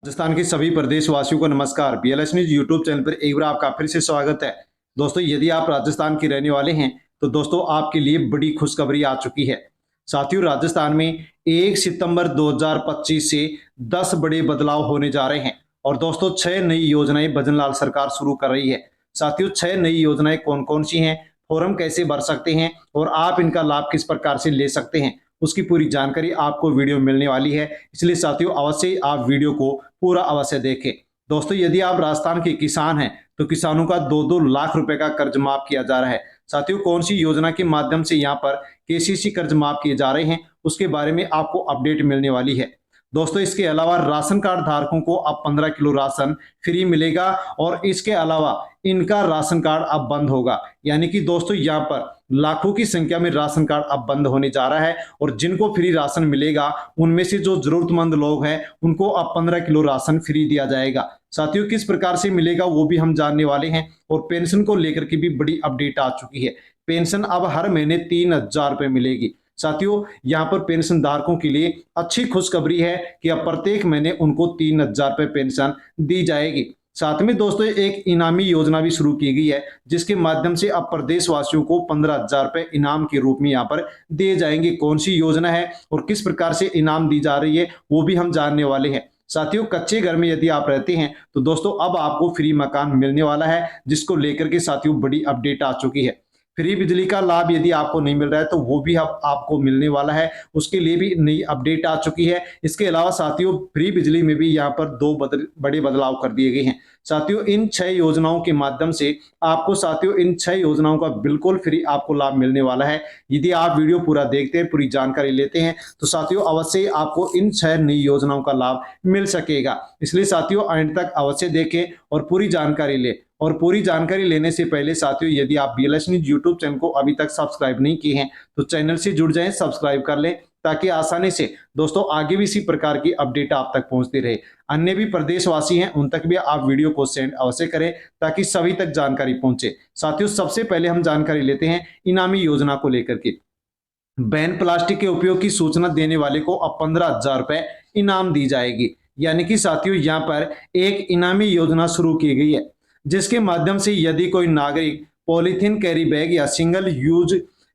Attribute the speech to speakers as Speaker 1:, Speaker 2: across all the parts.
Speaker 1: राजस्थान के सभी प्रदेशवासियों को नमस्कार। बीएलएस न्यूज यूट्यूब चैनल पर एक बार आपका फिर से स्वागत है। दोस्तों, यदि आप राजस्थान के रहने वाले हैं तो दोस्तों आपके लिए बड़ी खुशखबरी आ चुकी है। साथियों, राजस्थान में 1 सितंबर 2025 से 10 बड़े बदलाव होने जा रहे हैं और दोस्तों 6 नई योजनाएं भजनलाल सरकार शुरू कर रही है। साथियों, 6 नई योजनाएं कौन कौन सी हैं, फॉर्म कैसे भर सकते हैं और आप इनका लाभ किस प्रकार से ले सकते हैं, उसकी पूरी जानकारी आपको वीडियो मिलने वाली है। इसलिए साथियों, अवश्य आप वीडियो को पूरा अवश्य देखें। दोस्तों, यदि आप राजस्थान के किसान हैं तो किसानों का 2-2 लाख रुपए का कर्ज माफ किया जा रहा है। साथियों, कौन सी योजना के माध्यम से यहाँ पर केसीसी कर्ज माफ किए जा रहे हैं, उसके बारे में आपको अपडेट मिलने वाली है। दोस्तों, इसके अलावा राशन कार्ड धारकों को अब 15 किलो राशन फ्री मिलेगा और इसके अलावा इनका राशन कार्ड अब बंद होगा। यानी कि दोस्तों, यहाँ पर लाखों की संख्या में राशन कार्ड अब बंद होने जा रहा है और जिनको फ्री राशन मिलेगा उनमें से जो जरूरतमंद लोग हैं उनको अब 15 किलो राशन फ्री दिया जाएगा। साथियों, किस प्रकार से मिलेगा वो भी हम जानने वाले हैं और पेंशन को लेकर के भी बड़ी अपडेट आ चुकी है। पेंशन अब हर महीने 3,000 रुपए मिलेगी। साथियों, यहाँ पर पेंशन धारकों के लिए अच्छी खुशखबरी है कि अब प्रत्येक महीने उनको 3,000 रुपए पेंशन दी जाएगी। साथ में दोस्तों एक इनामी योजना भी शुरू की गई है जिसके माध्यम से अब प्रदेशवासियों को 15,000 रुपए इनाम के रूप में यहाँ पर दिए जाएंगे। कौन सी योजना है और किस प्रकार से इनाम दी जा रही है वो भी हम जानने वाले हैं। साथियों, कच्चे घर में यदि आप रहते हैं तो दोस्तों अब आपको फ्री मकान मिलने वाला है, जिसको लेकर के साथियों बड़ी अपडेट आ चुकी है। फ्री बिजली का लाभ यदि आपको नहीं मिल रहा है तो वो भी अब आपको मिलने वाला है, उसके लिए भी नई अपडेट आ चुकी है। इसके अलावा साथियों फ्री बिजली में भी यहाँ पर बड़े बदलाव कर दिए गए हैं। साथियों, इन 6 योजनाओं के माध्यम से आपको साथियों इन 6 योजनाओं का बिल्कुल फ्री आपको लाभ मिलने वाला है। यदि आप वीडियो पूरा देखते हैं, पूरी जानकारी लेते हैं तो साथियों अवश्य आपको इन 6 नई योजनाओं का लाभ मिल सकेगा। इसलिए साथियों अंत तक अवश्य देखें और पूरी जानकारी लें। और पूरी जानकारी लेने से पहले साथियों, यदि आप बीएलएस न्यूज यूट्यूब चैनल को अभी तक सब्सक्राइब नहीं किए हैं तो चैनल से जुड़ जाएं, सब्सक्राइब कर लें ताकि आसानी से दोस्तों आगे भी इसी प्रकार की अपडेट आप तक पहुंचती रहे। अन्य भी प्रदेशवासी हैं उन तक भी आप वीडियो को सेंड अवश्य करें ताकि सभी तक जानकारी पहुंचे। साथियों, सबसे पहले हम जानकारी लेते हैं इनामी योजना को लेकर के। बैन प्लास्टिक के उपयोग की सूचना देने वाले को अब 15,000 रुपए इनाम दी जाएगी। यानी कि साथियों यहाँ पर एक इनामी योजना शुरू की गई है जिसके माध्यम से यदि कोई नागरिक पॉलीथीन कैरी बैग या सिंगल यूज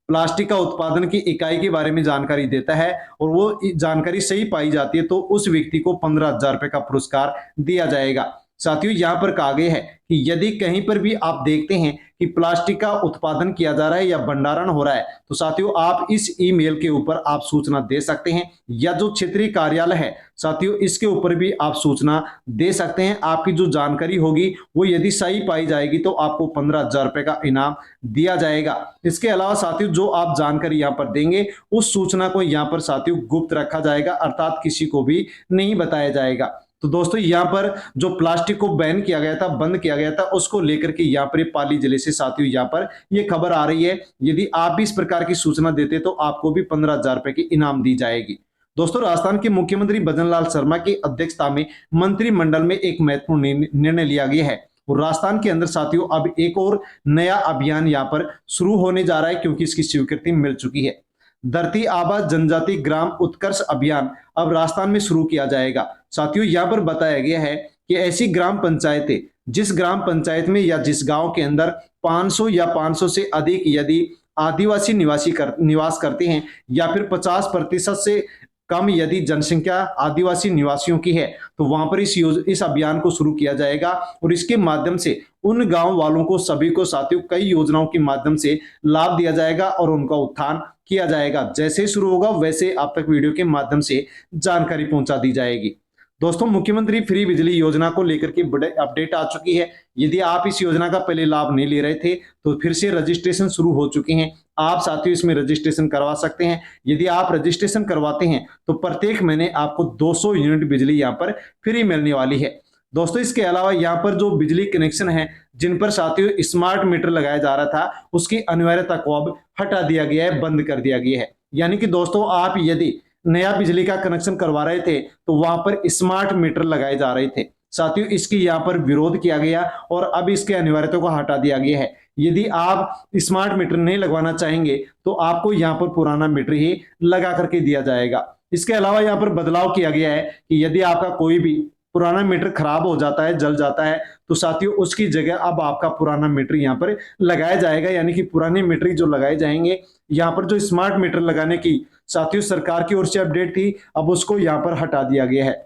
Speaker 1: प्लास्टिक का उत्पादन की इकाई के बारे में जानकारी देता है और वो जानकारी सही पाई जाती है तो उस व्यक्ति को 15,000 रुपए का पुरस्कार दिया जाएगा। साथियों, यहाँ पर कहा गया है कि यदि कहीं पर भी आप देखते हैं कि प्लास्टिक का उत्पादन किया जा रहा है या भंडारण हो रहा है तो साथियों आप इस ईमेल के ऊपर आप सूचना दे सकते हैं या जो क्षेत्रीय कार्यालय है साथियों इसके ऊपर भी आप सूचना दे सकते हैं। आपकी जो जानकारी होगी वो यदि सही पाई जाएगी तो आपको 15,000 रुपए का इनाम दिया जाएगा। इसके अलावा साथियों जो आप जानकारी यहाँ पर देंगे उस सूचना को यहाँ पर साथियों गुप्त रखा जाएगा, अर्थात किसी को भी नहीं बताया जाएगा। तो दोस्तों यहाँ पर जो प्लास्टिक को बैन किया गया था, बंद किया गया था, उसको लेकर के यहाँ पर पाली जिले से साथियों यहाँ पर ये खबर आ रही है। यदि आप भी इस प्रकार की सूचना देते तो आपको भी 15,000 रुपए की इनाम दी जाएगी। दोस्तों, राजस्थान के मुख्यमंत्री भजनलाल शर्मा की अध्यक्षता में मंत्रिमंडल में एक महत्वपूर्ण निर्णय लिया गया है और राजस्थान के अंदर साथियों अब एक और नया अभियान यहाँ पर शुरू होने जा रहा है क्योंकि इसकी स्वीकृति मिल चुकी है। धरती आबा जनजाति ग्राम उत्कर्ष अभियान अब राजस्थान में शुरू किया जाएगा। साथियों यहाँ पर बताया गया है कि ऐसी ग्राम पंचायतें जिस ग्राम पंचायत में या जिस गांव के अंदर 500 या 500 से अधिक यदि आदिवासी निवास करते हैं या फिर 50% से कम यदि जनसंख्या आदिवासी निवासियों की है तो वहां पर इस अभियान को शुरू किया जाएगा और इसके माध्यम से उन गांव वालों को सभी को साथियों कई योजनाओं के माध्यम से लाभ दिया जाएगा और उनका उत्थान किया जाएगा। जैसे ही शुरू होगा वैसे आप तक वीडियो के माध्यम से जानकारी पहुंचा दी जाएगी। दोस्तों, मुख्यमंत्री फ्री बिजली योजना को लेकर के बड़े अपडेट आ चुकी है। यदि आप इस योजना का पहले लाभ नहीं ले रहे थे तो फिर से रजिस्ट्रेशन शुरू हो चुके हैं। आप साथियों इसमें रजिस्ट्रेशन करवा सकते हैं। यदि आप रजिस्ट्रेशन करवाते हैं तो प्रत्येक महीने आपको 200 यूनिट बिजली यहाँ पर फ्री मिलने वाली है। दोस्तों, इसके अलावा यहाँ पर जो बिजली कनेक्शन है जिन पर साथियों स्मार्ट मीटर लगाया जा रहा था उसकी अनिवार्यता को अब हटा दिया गया है, बंद कर दिया गया है। यानी कि दोस्तों आप यदि नया बिजली का कनेक्शन करवा रहे थे तो वहां पर स्मार्ट मीटर लगाए जा रहे थे। साथियों इसकी यहाँ पर विरोध किया गया और अब इसके अनिवार्यता को हटा दिया गया है। यदि आप स्मार्ट मीटर नहीं लगवाना चाहेंगे तो आपको यहाँ पर पुराना मीटर ही लगा करके दिया जाएगा। इसके अलावा यहाँ पर बदलाव किया गया है कि यदि आपका कोई भी पुराना मीटर खराब हो जाता है, जल जाता है, तो साथियों उसकी जगह अब आपका पुराना मीटर यहाँ पर लगाया जाएगा, यानी कि पुराने मीटर जो लगाए जाएंगे। यहाँ पर जो स्मार्ट मीटर लगाने की साथियों सरकार की ओर से अपडेट थी, अब उसको यहाँ पर हटा दिया गया है।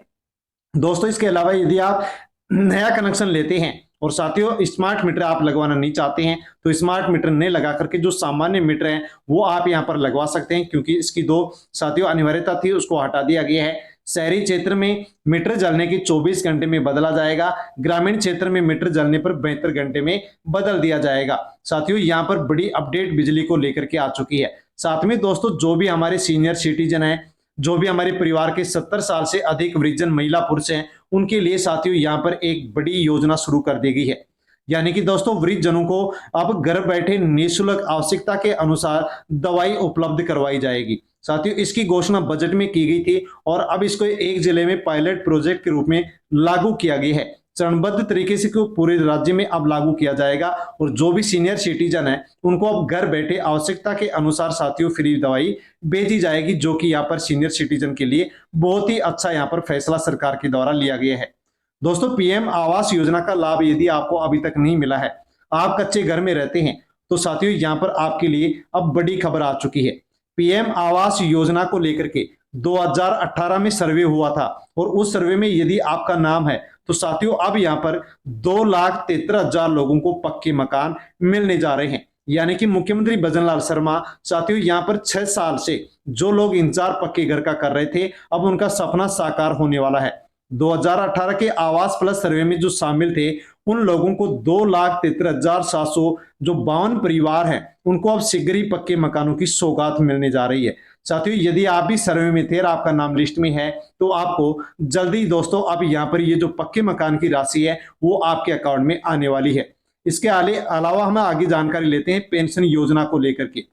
Speaker 1: दोस्तों इसके अलावा यदि आप नया कनेक्शन लेते हैं और साथियों स्मार्ट मीटर आप लगवाना नहीं चाहते हैं, तो स्मार्ट मीटर नहीं लगा करके जो सामान्य मीटर हैं वो आप यहां पर लगवा सकते हैं, क्योंकि इसकी दो साथियों अनिवार्यता थी, उसको हटा दिया गया है। शहरी क्षेत्र में मीटर जलने की 24 घंटे में बदला जाएगा, ग्रामीण क्षेत्र में मीटर जलने पर 72 घंटे में बदल दिया जाएगा। साथियों यहाँ पर बड़ी अपडेट बिजली को लेकर के आ चुकी है। साथ में दोस्तों जो भी हमारे सीनियर सिटीजन है, जो भी हमारे परिवार के 70 साल से अधिक वृद्धजन महिला पुरुष हैं, उनके लिए साथियों यहाँ पर एक बड़ी योजना शुरू कर दी गई है। यानी कि दोस्तों वृद्धजनों को अब घर बैठे निःशुल्क आवश्यकता के अनुसार दवाई उपलब्ध करवाई जाएगी। साथियों इसकी घोषणा बजट में की गई थी और अब इसको एक जिले में पायलट प्रोजेक्ट के रूप में लागू किया गया है। चरणबद्ध तरीके से पूरे राज्य में अब लागू किया जाएगा और जो भी सीनियर सिटीजन है उनको अब घर बैठे आवश्यकता के अनुसार साथियों फ्री दवाई भेजी जाएगी, जो कि यहाँ पर सीनियर सिटीजन के लिए बहुत ही अच्छा यहाँ पर फैसला सरकार के द्वारा लिया गया है। दोस्तों पीएम आवास योजना का लाभ यदि आपको अभी तक नहीं मिला है, आप कच्चे घर में रहते हैं, तो साथियों यहाँ पर आपके लिए अब बड़ी खबर आ चुकी है। पीएम आवास योजना को लेकर के 2018 में सर्वे हुआ था और उस सर्वे में यदि आपका नाम है तो साथियों अब यहाँ पर 2,73,000 लोगों को पक्के मकान मिलने जा रहे हैं। यानी कि मुख्यमंत्री भजनलाल शर्मा साथियों यहाँ पर 6 साल से जो लोग इंतजार पक्के घर का कर रहे थे, अब उनका सपना साकार होने वाला है। 2018 के आवास प्लस सर्वे में जो शामिल थे उन लोगों को 2,73,700 जो 52 परिवार हैं उनको अब शीघ्र ही पक्के मकानों की सौगात मिलने जा रही है। साथियों यदि आप भी सर्वे में थे और आपका नाम लिस्ट में है तो आपको जल्दी दोस्तों अब यहाँ पर ये जो पक्के मकान की राशि है वो आपके अकाउंट में आने वाली है। इसके अलावा हम आगे जानकारी लेते हैं पेंशन योजना को लेकर के।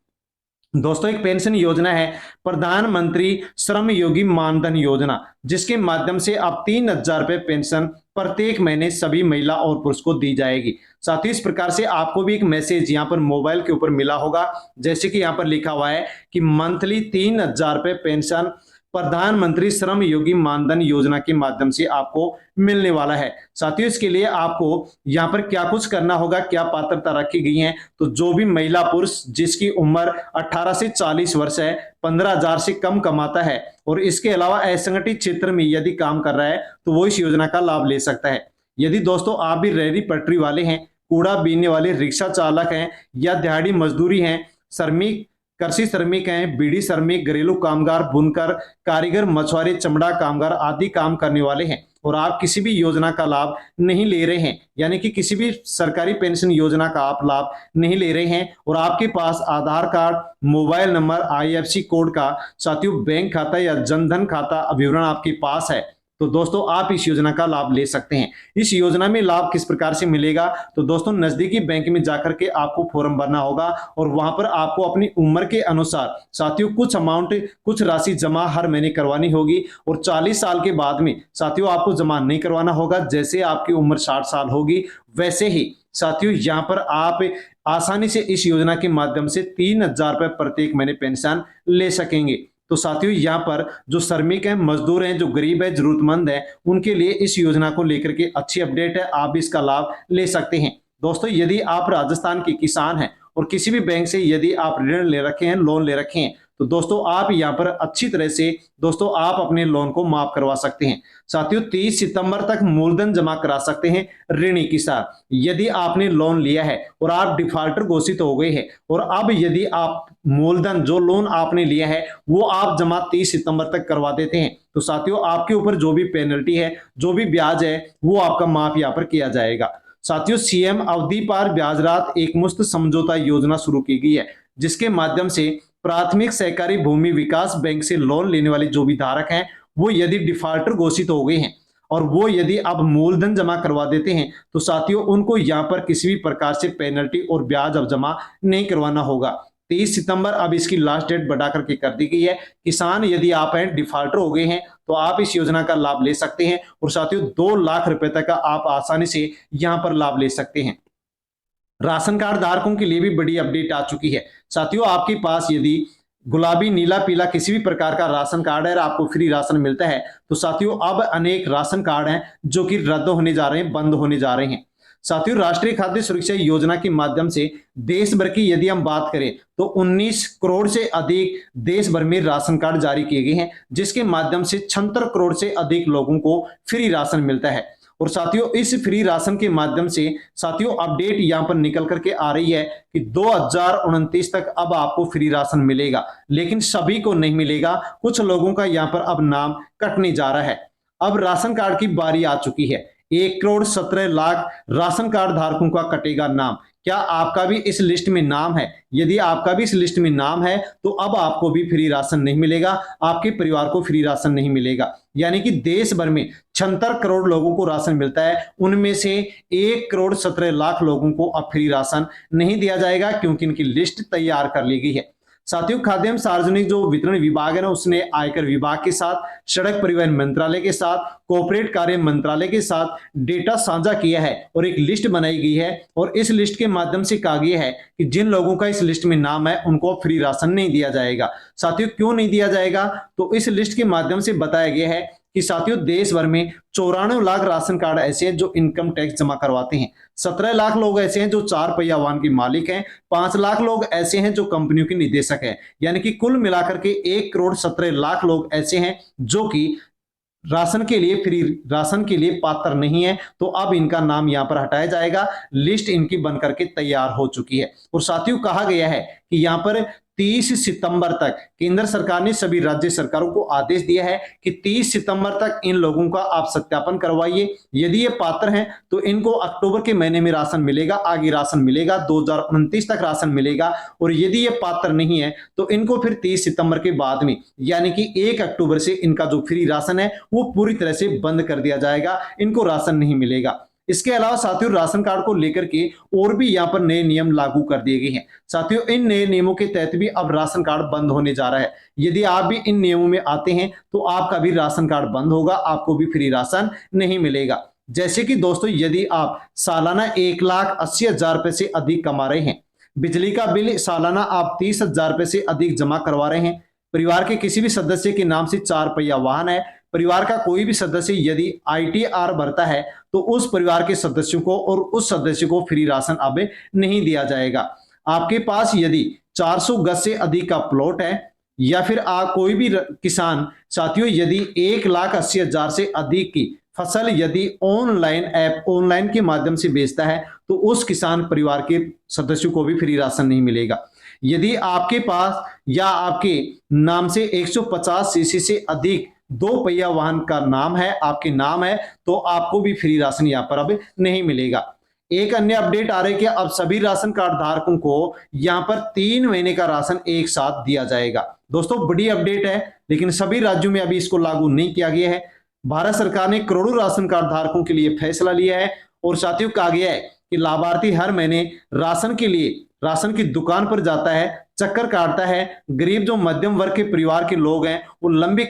Speaker 1: दोस्तों एक पेंशन योजना है प्रधानमंत्री श्रम योगी मानधन योजना, जिसके माध्यम से अब 3,000 रुपए पेंशन प्रत्येक महीने सभी महिला और पुरुष को दी जाएगी। साथ ही इस प्रकार से आपको भी एक मैसेज यहाँ पर मोबाइल के ऊपर मिला होगा, जैसे कि यहाँ पर लिखा हुआ है कि मंथली 3,000 रुपए पेंशन प्रधानमंत्री श्रम योगी मानधन योजना के माध्यम से आपको मिलने वाला है। साथियों इसके लिए आपको यहाँ पर क्या कुछ करना होगा, क्या पात्रता रखी गई है, तो जो भी महिला पुरुष जिसकी उम्र 18 से 40 वर्ष है, 15,000 से कम कमाता है और इसके अलावा असंगठित क्षेत्र में यदि काम कर रहा है तो वो इस योजना का लाभ ले सकता है। यदि दोस्तों आप भी रेहड़ी पटरी वाले हैं, कूड़ा बीनने वाले रिक्शा चालक हैं या दिहाड़ी मजदूरी हैं, श्रमिक कृषि श्रमिक हैं, बीड़ी श्रमिक, घरेलू कामगार, बुनकर, कारीगर, मछुआरे, चमड़ा कामगार आदि काम करने वाले हैं और आप किसी भी योजना का लाभ नहीं ले रहे हैं, यानी कि किसी भी सरकारी पेंशन योजना का आप लाभ नहीं ले रहे हैं और आपके पास Aadhaar card, mobile number, IFSC code का साथियों बैंक खाता या जनधन खाता विवरण आपके पास है, तो दोस्तों आप इस योजना का लाभ ले सकते हैं। इस योजना में लाभ किस प्रकार से मिलेगा, तो दोस्तों नजदीकी बैंक में जाकर के आपको फॉर्म भरना होगा और वहां पर आपको अपनी उम्र के अनुसार साथियों कुछ अमाउंट, कुछ राशि जमा हर महीने करवानी होगी और 40 साल के बाद में साथियों आपको जमा नहीं करवाना होगा। जैसे आपकी उम्र 60 साल होगी वैसे ही साथियों यहाँ पर आप आसानी से इस योजना के माध्यम से 3,000 रुपए प्रत्येक महीने पेंशन ले सकेंगे। तो साथियों यहाँ पर जो श्रमिक हैं, मजदूर हैं, जो गरीब है, जरूरतमंद है, उनके लिए इस योजना को लेकर के अच्छी अपडेट है, आप भी इसका लाभ ले सकते हैं। दोस्तों यदि आप राजस्थान के किसान हैं और किसी भी बैंक से यदि आप ऋण ले रखे हैं, लोन ले रखे हैं, तो दोस्तों आप यहाँ पर अच्छी तरह से दोस्तों आप अपने लोन को माफ करवा सकते हैं। साथियों 30 सितंबर तक मूलधन जमा करा सकते हैं ऋणी किसान। यदि आपने लोन लिया है और आप डिफॉल्टर घोषित हो गए हैं और अब यदि आप मूलधन जो लोन आपने लिया है वो आप जमा 30 सितंबर तक करवा देते हैं, तो साथियों आपके ऊपर जो भी पेनल्टी है, जो भी ब्याज है, वो आपका माफ यहाँ पर किया जाएगा। साथियों सीएम अवधि पार ब्याज राहत एक मुश्त समझौता योजना शुरू की गई है, जिसके माध्यम से प्राथमिक सहकारी भूमि विकास बैंक से लोन लेने वाले जो भी धारक हैं वो यदि डिफॉल्टर घोषित हो गए हैं और वो यदि अब मूलधन जमा करवा देते हैं, तो साथियों उनको यहाँ पर किसी भी प्रकार से पेनल्टी और ब्याज अब जमा नहीं करवाना होगा। 30 सितंबर अब इसकी लास्ट डेट बढ़ा करके कर दी गई है। किसान यदि आप हैं डिफॉल्टर हो गए हैं तो आप इस योजना का लाभ ले सकते हैं और साथियों 2 लाख रुपए तक का आप आसानी से यहाँ पर लाभ ले सकते हैं। राशन कार्ड धारकों के लिए भी बड़ी अपडेट आ चुकी है। साथियों आपके पास यदि गुलाबी, नीला, पीला किसी भी प्रकार का राशन कार्ड है आपको फ्री राशन मिलता है। तो साथियों अब अनेक राशन कार्ड हैं जो कि रद्द होने जा रहे हैं, बंद होने जा रहे हैं। साथियों राष्ट्रीय खाद्य सुरक्षा योजना के माध्यम से देश भर की यदि हम बात करें तो 19 करोड़ से अधिक देश भर में राशन कार्ड जारी किए गए हैं, जिसके माध्यम से 76 करोड़ से अधिक लोगों को फ्री राशन मिलता है। और साथियों इस फ्री राशन के माध्यम से साथियों अपडेट यहां पर निकल करके आ रही है कि 2029 तक अब आपको फ्री राशन मिलेगा, लेकिन सभी को नहीं मिलेगा। कुछ लोगों का यहां पर अब नाम कटने जा रहा है। अब राशन कार्ड की बारी आ चुकी है। 1,17,00,000 राशन कार्ड धारकों का कटेगा नाम। क्या आपका भी इस लिस्ट में नाम है? यदि आपका भी इस लिस्ट में नाम है तो अब आपको भी फ्री राशन नहीं मिलेगा, आपके परिवार को फ्री राशन नहीं मिलेगा। यानी कि देश भर में 76 करोड़ लोगों को राशन मिलता है, उनमें से 1,17,00,000 लोगों को अब फ्री राशन नहीं दिया जाएगा, क्योंकि इनकी लिस्ट तैयार कर ली गई है। साथियों खाद्य एवं सार्वजनिक जो वितरण विभाग है ना, उसने आयकर विभाग के साथ, सड़क परिवहन मंत्रालय के साथ, कॉर्पोरेट कार्य मंत्रालय के साथ डेटा साझा किया है और एक लिस्ट बनाई गई है। और इस लिस्ट के माध्यम से कहा गया है कि जिन लोगों का इस लिस्ट में नाम है उनको फ्री राशन नहीं दिया जाएगा। साथियों क्यों नहीं दिया जाएगा? तो इस लिस्ट के माध्यम से बताया गया है कि साथियों देश भर में 94 लाख राशन कार्ड ऐसे हैं जो इनकम टैक्स जमा करवाते हैं, 17 लाख लोग ऐसे हैं जो 4 पहिया वाहन के मालिक हैं, 5 लाख लोग ऐसे हैं जो कंपनियों के निदेशक हैं। यानी कि कुल मिलाकर के 1,17,00,000 लोग ऐसे हैं जो कि राशन के लिए, फ्री राशन के लिए पात्र नहीं है। तो अब इनका नाम यहां पर हटाया जाएगा। लिस्ट इनकी बनकर के तैयार हो चुकी है। और साथियों कहा गया है कि यहां पर 30 सितंबर तक केंद्र सरकार ने सभी राज्य सरकारों को आदेश दिया है कि 30 सितंबर तक इन लोगों का आप सत्यापन करवाइए। यदि ये पात्र हैं तो इनको अक्टूबर के महीने में राशन मिलेगा, आगे राशन मिलेगा, 2029 तक राशन मिलेगा। और यदि ये पात्र नहीं है तो इनको फिर 30 सितंबर के बाद में, यानी कि 1 अक्टूबर से इनका जो फ्री राशन है वो पूरी तरह से बंद कर दिया जाएगा, इनको राशन नहीं मिलेगा। इसके अलावा साथियों राशन कार्ड को लेकर के और भी यहां पर नए नियम लागू कर दिए गए हैं। साथियों इन नए नियमों के तहत भी अब राशन कार्ड बंद होने जा रहा है। यदि आप भी इन नियमों में आते हैं तो आपका भी राशन कार्ड बंद होगा, आपको भी फ्री राशन नहीं मिलेगा। जैसे कि दोस्तों यदि आप सालाना 1,80,000 रुपए से अधिक कमा रहे हैं, बिजली का बिल सालाना आप 30,000 रुपए से अधिक जमा करवा रहे हैं, परिवार के किसी भी सदस्य के नाम से 4 पहिया वाहन है, परिवार का कोई भी सदस्य यदि ITR भरता है तो उस परिवार के सदस्यों को और उस सदस्य को फ्री राशन अब नहीं दिया जाएगा। आपके पास यदि 400 गज से अधिक का प्लॉट है या फिर आप कोई भी किसान साथियों यदि 1,80,000 से अधिक की फसल यदि ऑनलाइन के माध्यम से बेचता है तो उस किसान परिवार के सदस्यों को भी फ्री राशन नहीं मिलेगा। यदि आपके पास या आपके नाम से 150 सीसी से अधिक 2 पहिया वाहन का नाम है, आपके नाम है, तो आपको भी फ्री राशन यहां पर अब नहीं मिलेगा। एक अन्य अपडेट आ रही है कि अब सभी राशन कार्ड धारकों को यहां पर 3 महीने का राशन एक साथ दिया जाएगा। दोस्तों बड़ी अपडेट है, लेकिन सभी राज्यों में अभी इसको लागू नहीं किया गया है। भारत सरकार ने करोड़ों राशन कार्ड धारकों के लिए फैसला लिया है और साथियों कहा गया है कि लाभार्थी हर महीने राशन के लिए राशन की दुकान पर जाता है, चक्कर काटता है। गरीब जो मध्यम वर्ग के परिवार के लोग हैं वो लंबी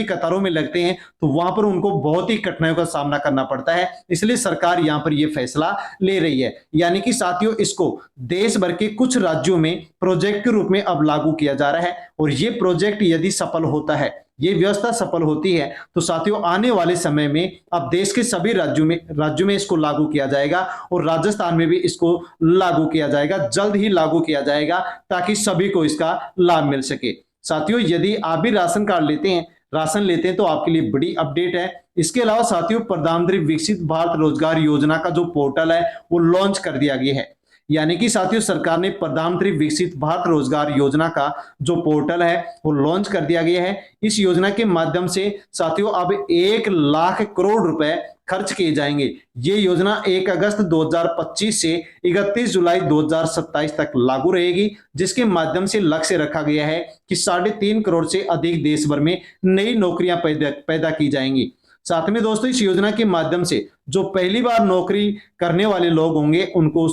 Speaker 1: कतारों में लगते हैं, तो वहां पर उनको बहुत ही कठिनाइयों का सामना करना पड़ता है। इसलिए सरकार यहां पर यह फैसला ले रही है। यानी कि साथियों इसको देश भर के कुछ राज्यों में प्रोजेक्ट के रूप में अब लागू किया जा रहा है। और ये प्रोजेक्ट यदि सफल होता है, ये व्यवस्था सफल होती है, तो साथियों आने वाले समय में अब देश के सभी राज्यों में इसको लागू किया जाएगा और राजस्थान में भी इसको लागू किया जाएगा, जल्द ही लागू किया जाएगा, ताकि सभी को इसका लाभ मिल सके। साथियों यदि आप भी राशन लेते हैं तो आपके लिए बड़ी अपडेट है। इसके अलावा साथियों प्रधानमंत्री विकसित भारत रोजगार योजना का जो पोर्टल है वो लॉन्च कर दिया गया है। यानी कि साथियों सरकार ने प्रधानमंत्री विकसित भारत रोजगार योजना का जो पोर्टल है वो लॉन्च कर दिया गया है। इस योजना के माध्यम से साथियों अब 1 लाख करोड़ रुपए खर्च किए जाएंगे। ये योजना 1 अगस्त 2025 से 31 जुलाई 2027 तक लागू रहेगी, जिसके माध्यम से लक्ष्य रखा गया है कि 3.5 करोड़ से अधिक देश भर में नई नौकरियां पैदा की जाएंगी। साथ में दोस्तों इस योजना के माध्यम से जो पहली बार नौकरी करने वाले लोग होंगे उनको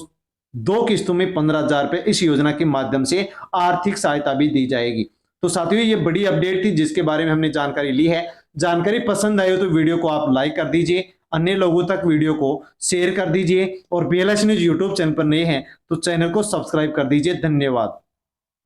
Speaker 1: 2 किस्तों में 15,000 रुपए इस योजना के माध्यम से आर्थिक सहायता भी दी जाएगी। तो साथियों ये बड़ी अपडेट थी जिसके बारे में हमने जानकारी ली है। जानकारी पसंद आई हो तो वीडियो को आप लाइक कर दीजिए, अन्य लोगों तक वीडियो को शेयर कर दीजिए और BLS न्यूज यूट्यूब चैनल पर नए हैं तो चैनल को सब्सक्राइब कर दीजिए। धन्यवाद।